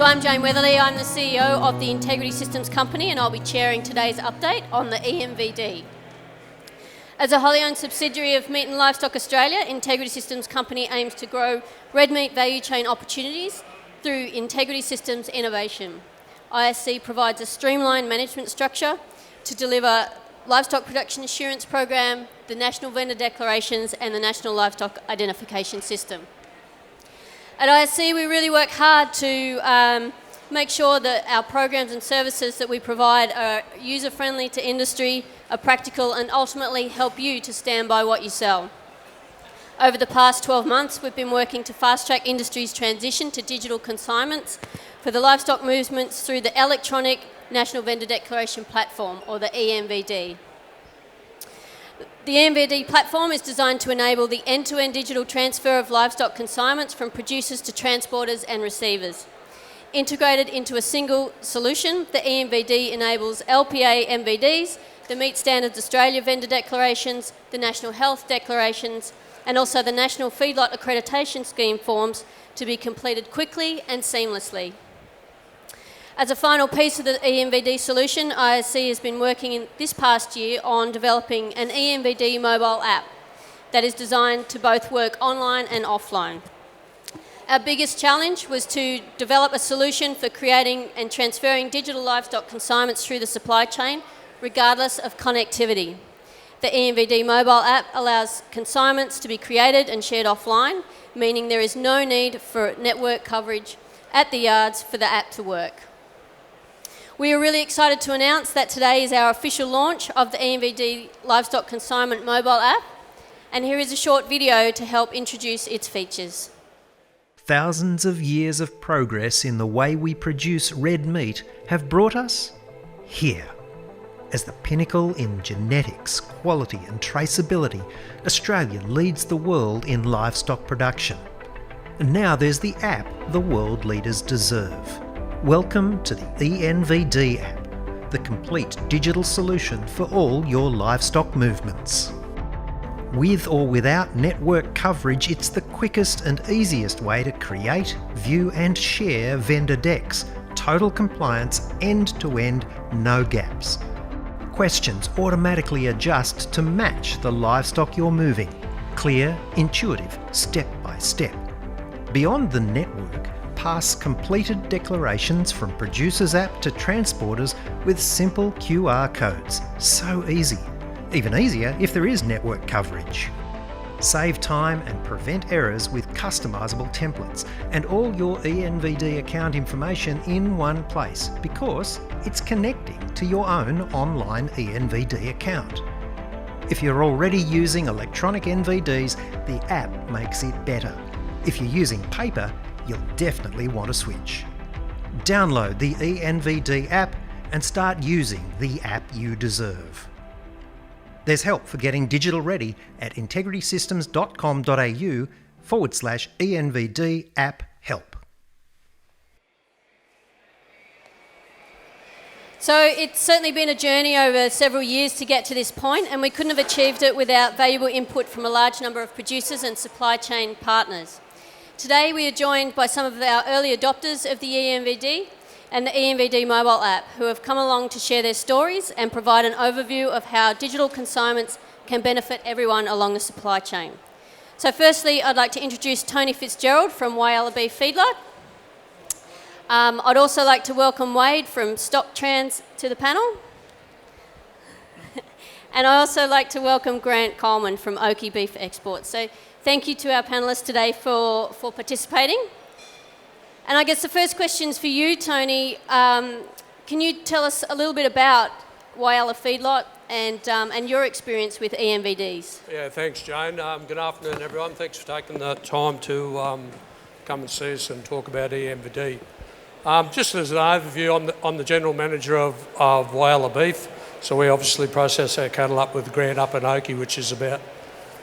I'm Jane Weatherly. I'm the CEO of the Integrity Systems Company, and I'll be chairing today's update on the EMVD. As a wholly owned subsidiary of Meat and Livestock Australia, Integrity Systems Company aims to grow red meat value chain opportunities through Integrity Systems innovation. ISC provides a streamlined management structure to deliver livestock production assurance program, the National Vendor Declarations, and the National Livestock Identification System. At ISC, we really work hard to make sure that our programs and services that we provide are user-friendly to industry, are practical, and ultimately help you to stand by what you sell. Over the past 12 months, we've been working to fast-track industry's transition to digital consignments for the livestock movements through the Electronic National Vendor Declaration Platform, or the ENVD. The ENVD platform is designed to enable the end-to-end digital transfer of livestock consignments from producers to transporters and receivers. Integrated into a single solution, the ENVD enables LPA MVDs, the Meat Standards Australia vendor declarations, the National Health declarations, and also the National Feedlot Accreditation Scheme forms to be completed quickly and seamlessly. As a final piece of the ENVD solution, ISC has been working in this past year on developing an ENVD mobile app that is designed to both work online and offline. Our biggest challenge was to develop a solution for creating and transferring digital livestock consignments through the supply chain, regardless of connectivity. The ENVD mobile app allows consignments to be created and shared offline, meaning there is no need for network coverage at the yards for the app to work. We are really excited to announce that today is our official launch of the ENVD Livestock Consignment mobile app, and here is a short video to help introduce its features. Thousands of years of progress in the way we produce red meat have brought us here. As the pinnacle in genetics, quality and traceability, Australia leads the world in livestock production. And now there's the app the world leaders deserve. Welcome to the ENVD app, the complete digital solution for all your livestock movements. With or without network coverage, it's the quickest and easiest way to create, view and share vendor decks. Total compliance, end-to-end, no gaps. Questions automatically adjust to match the livestock you're moving. Clear, intuitive, step by step. Beyond the network, pass completed declarations from Producers app to transporters with simple QR codes. So easy. Even easier if there is network coverage. Save time and prevent errors with customisable templates and all your ENVD account information in one place because it's connecting to your own online ENVD account. If you're already using electronic NVDs, the app makes it better. If you're using paper, you'll definitely want to switch. Download the ENVD app and start using the app you deserve. There's help for getting digital ready at integritysystems.com.au/ENVD app help. So it's certainly been a journey over several years to get to this point, and we couldn't have achieved it without valuable input from a large number of producers and supply chain partners. Today we are joined by some of our early adopters of the ENVD and the ENVD mobile app who have come along to share their stories and provide an overview of how digital consignments can benefit everyone along the supply chain. So firstly, I'd like to introduce Tony Fitzgerald from Whyalla Beef Feedlot. I'd also like to welcome Wade from StockTrans to the panel. And I also like to welcome Grant Coleman from Oakey Beef Exports. So thank you to our panellists today for participating. And I guess the first question's for you, Tony. Can you tell us a little bit about Whyalla Feedlot and your experience with ENVDs? Yeah, thanks, Jane. Good afternoon, everyone. Thanks for taking the time to come and see us and talk about ENVD. Just as an overview, I'm the General Manager of Whyalla Beef. So we obviously process our cattle up with Grant up in Oakey, which is about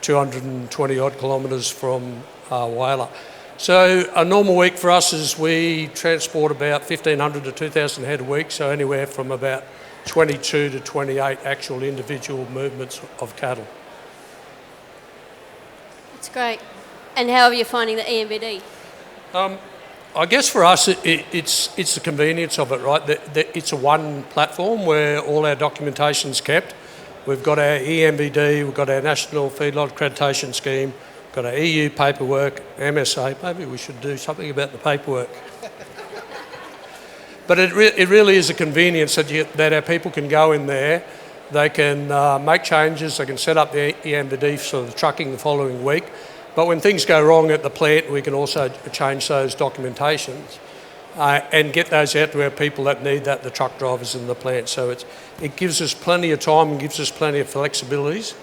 220 odd kilometres from Whyalla. So a normal week for us is we transport about 1,500 to 2,000 head a week, so anywhere from about 22 to 28 actual individual movements of cattle. That's great. And how are you finding the ENVD? I guess for us, it's the convenience of it, right? It's a one platform where all our documentation's kept. We've got our EMVD, we've got our National Feedlot Accreditation Scheme, we've got our EU paperwork, MSA. Maybe we should do something about the paperwork. But it really is a convenience that our people can go in there, they can make changes, they can set up the EMVD for the trucking the following week. But when things go wrong at the plant, we can also change those documentations and get those out to our people that need that, the truck drivers in the plant. So it gives us plenty of time and gives us plenty of flexibilities.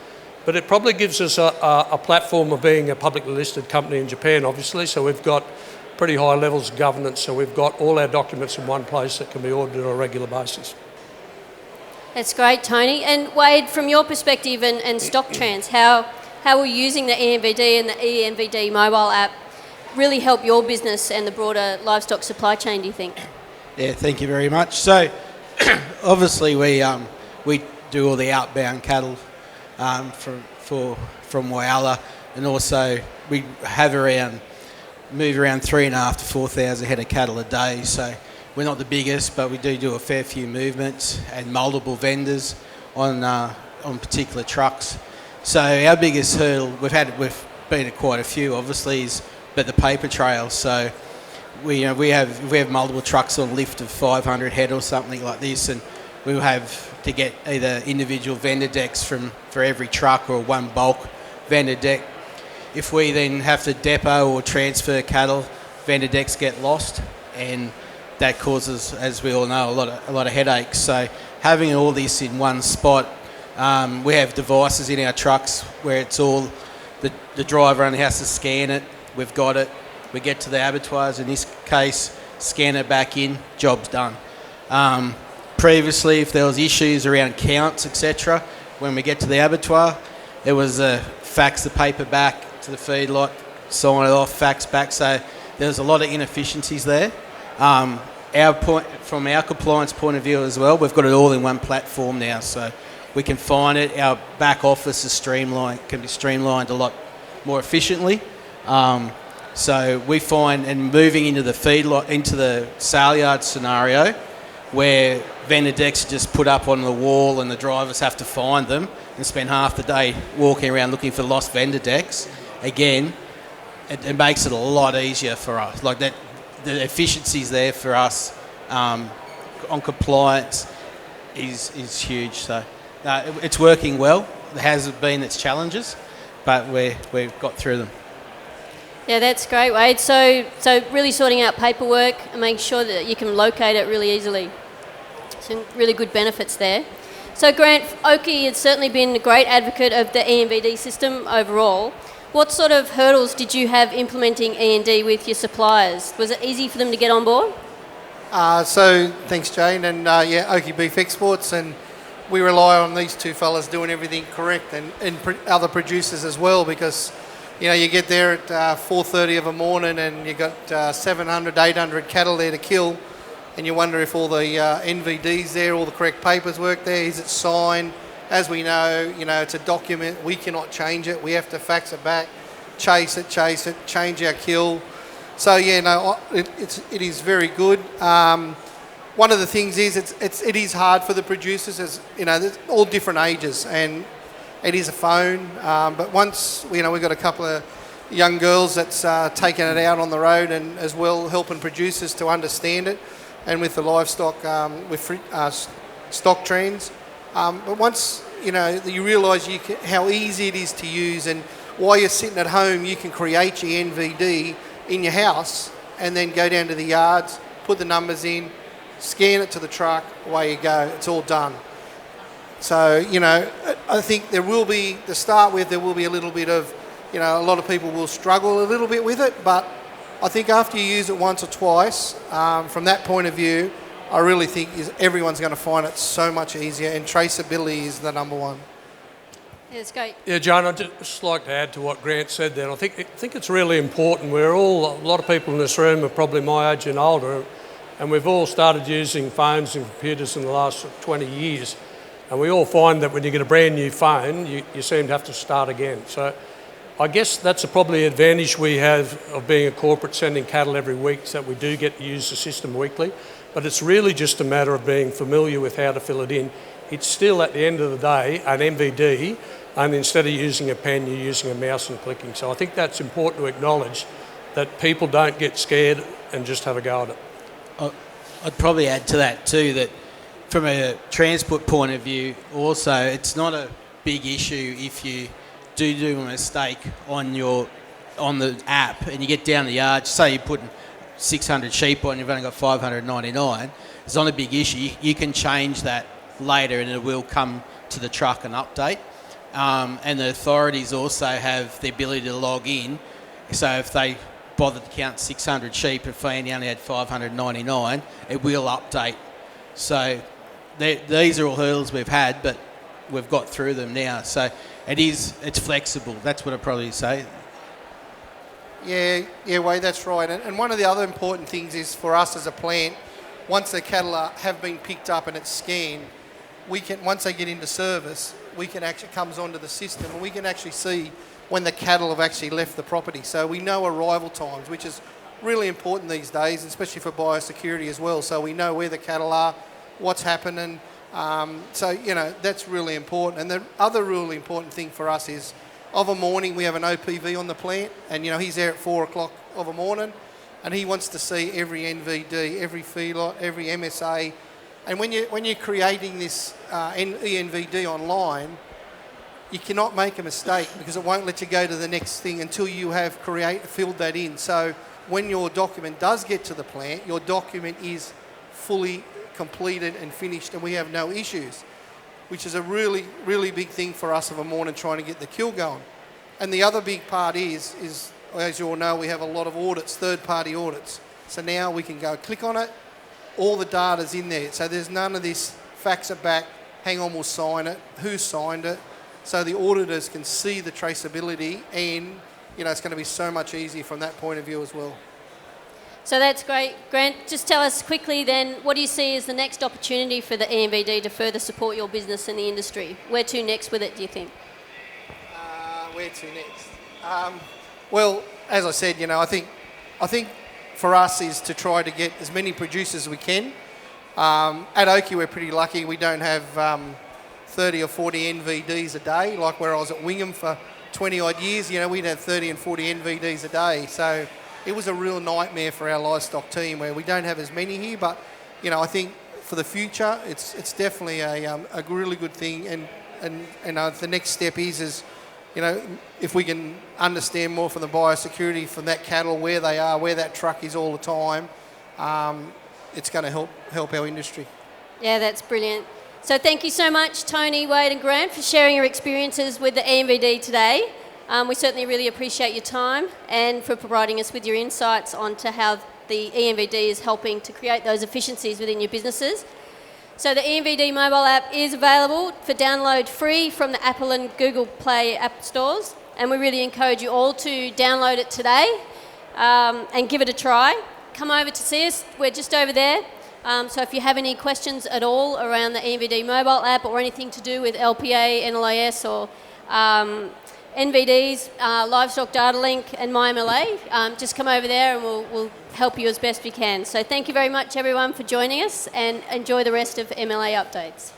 But it probably gives us a platform of being a publicly listed company in Japan, obviously. So we've got pretty high levels of governance. So we've got all our documents in one place that can be audited on a regular basis. That's great, Tony. And Wade, from your perspective and StockTrans, how will using the EMVD and the EMVD mobile app really help your business and the broader livestock supply chain, do you think? Yeah, thank you very much. So, obviously, we do all the outbound cattle from Whyalla, and also we move around 3,500 to 4,000 head of cattle a day. So, we're not the biggest, but we do a fair few movements and multiple vendors on particular trucks. So our biggest hurdle we've been at quite a few, obviously, but the paper trail. So we have multiple trucks on a lift of 500 head or something like this, and we will have to get either individual vendor decks for every truck or one bulk vendor deck. If we then have to depot or transfer cattle, vendor decks get lost, and that causes, as we all know, a lot of headaches. So having all this in one spot. We have devices in our trucks where it's all, the driver only has to scan it, we've got it, we get to the abattoirs, in this case, scan it back in, job's done. Previously, if there was issues around counts, etc., when we get to the abattoir, it was fax the paper back to the feedlot, sign it off, fax back, so there's a lot of inefficiencies there. From our compliance point of view as well, we've got it all in one platform now, so we can find it. Our back office is can be streamlined a lot more efficiently. So we find, and moving into the feedlot, into the sale yard scenario, where vendor decks are just put up on the wall and the drivers have to find them and spend half the day walking around looking for lost vendor decks. Again, it makes it a lot easier for us. Like that, the efficiencies there for us on compliance is huge. So. It's working well. There has been its challenges, but we've got through them. Yeah, that's great, Wade. So really sorting out paperwork and making sure that you can locate it really easily. Some really good benefits there. So Grant, Oki has certainly been a great advocate of the EMVD system overall. What sort of hurdles did you have implementing E&D with your suppliers? Was it easy for them to get on board? So thanks, Jane, and Oki Beef Exports, and we rely on these two fellas doing everything correct, and other producers as well, because you get there at 4:30 of a morning and you got 700, 800 cattle there to kill, and you wonder if all the NVD's there, all the correct paperwork there, is it signed? As we know, it's a document, we cannot change it, we have to fax it back, chase it, change our kill. So it is very good. One of the things is it is hard for the producers, as there's all different ages, and it is a phone. But once we've got a couple of young girls that's taking it out on the road, and as well helping producers to understand it, and with the livestock with StockTrans. But once you realise how easy it is to use, and while you're sitting at home, you can create your NVD in your house, and then go down to the yards, put the numbers in, scan it to the truck, away you go, it's all done. So, I think there will be, to start with, there will be a little bit of, a lot of people will struggle a little bit with it, but I think after you use it once or twice, from that point of view, I really think everyone's going to find it so much easier, and traceability is the number one. Yeah, it's great. Yeah, John, I'd just like to add to what Grant said there. I think it's really important. A lot of people in this room are probably my age and older, and we've all started using phones and computers in the last 20 years. And we all find that when you get a brand new phone, you seem to have to start again. So I guess that's probably an advantage we have of being a corporate sending cattle every week, is that we do get to use the system weekly. But it's really just a matter of being familiar with how to fill it in. It's still, at the end of the day, an MVD, and instead of using a pen, you're using a mouse and clicking. So I think that's important to acknowledge, that people don't get scared and just have a go at it. I'd probably add to that too, that from a transport point of view also, it's not a big issue if you do a mistake on the app and you get down the yard, say you're putting 600 sheep on, you've only got 599, it's not a big issue. You can change that later and it will come to the truck and update. And the authorities also have the ability to log in, so if they bother to count 600 sheep, if they only had 599, it will update. So these are all hurdles we've had, but we've got through them now. So it's flexible. That's what I'd probably say. Yeah, Wade, that's right. And one of the other important things is for us as a plant, once the cattle have been picked up and it's scanned, once they get into service, we can actually comes onto the system and we can actually see when the cattle have actually left the property. So we know arrival times, which is really important these days, especially for biosecurity as well. So we know where the cattle are, what's happening. So, that's really important. And the other really important thing for us is, of a morning, we have an OPV on the plant, and, he's there at 4 o'clock of a morning, and he wants to see every NVD, every feedlot, every MSA. And when you're creating this ENVD online, you cannot make a mistake because it won't let you go to the next thing until you have filled that in. So when your document does get to the plant, your document is fully completed and finished and we have no issues, which is a really, really big thing for us of a morning trying to get the kill going. And the other big part is as you all know, we have a lot of audits, third-party audits. So now we can go click on it, all the data's in there. So there's none of this fax it back, hang on, we'll sign it, who signed it. So the auditors can see the traceability and, it's going to be so much easier from that point of view as well. So that's great. Grant, just tell us quickly then, what do you see as the next opportunity for the ENVD to further support your business in the industry? Where to next with it, do you think? Where to next? Well, as I said, I think for us is to try to get as many producers as we can. At Oakey, we're pretty lucky. We don't have 30 or 40 NVDs a day, like where I was at Wingham for 20 odd years. We'd have 30 and 40 NVDs a day. So it was a real nightmare for our livestock team where we don't have as many here. But, I think for the future, it's definitely a really good thing. And the next step is if we can understand more from the biosecurity from that cattle, where they are, where that truck is all the time, it's going to help our industry. Yeah, that's brilliant. So thank you so much, Tony, Wade and Grant, for sharing your experiences with the ENVD today. We certainly really appreciate your time and for providing us with your insights onto how the ENVD is helping to create those efficiencies within your businesses. So the ENVD mobile app is available for download free from the Apple and Google Play app stores, and we really encourage you all to download it today and give it a try. Come over to see us, we're just over there. So if you have any questions at all around the ENVD mobile app or anything to do with LPA, NLIS or NVDs, Livestock Data Link and MyMLA, just come over there and we'll help you as best we can. So thank you very much everyone for joining us and enjoy the rest of MLA updates.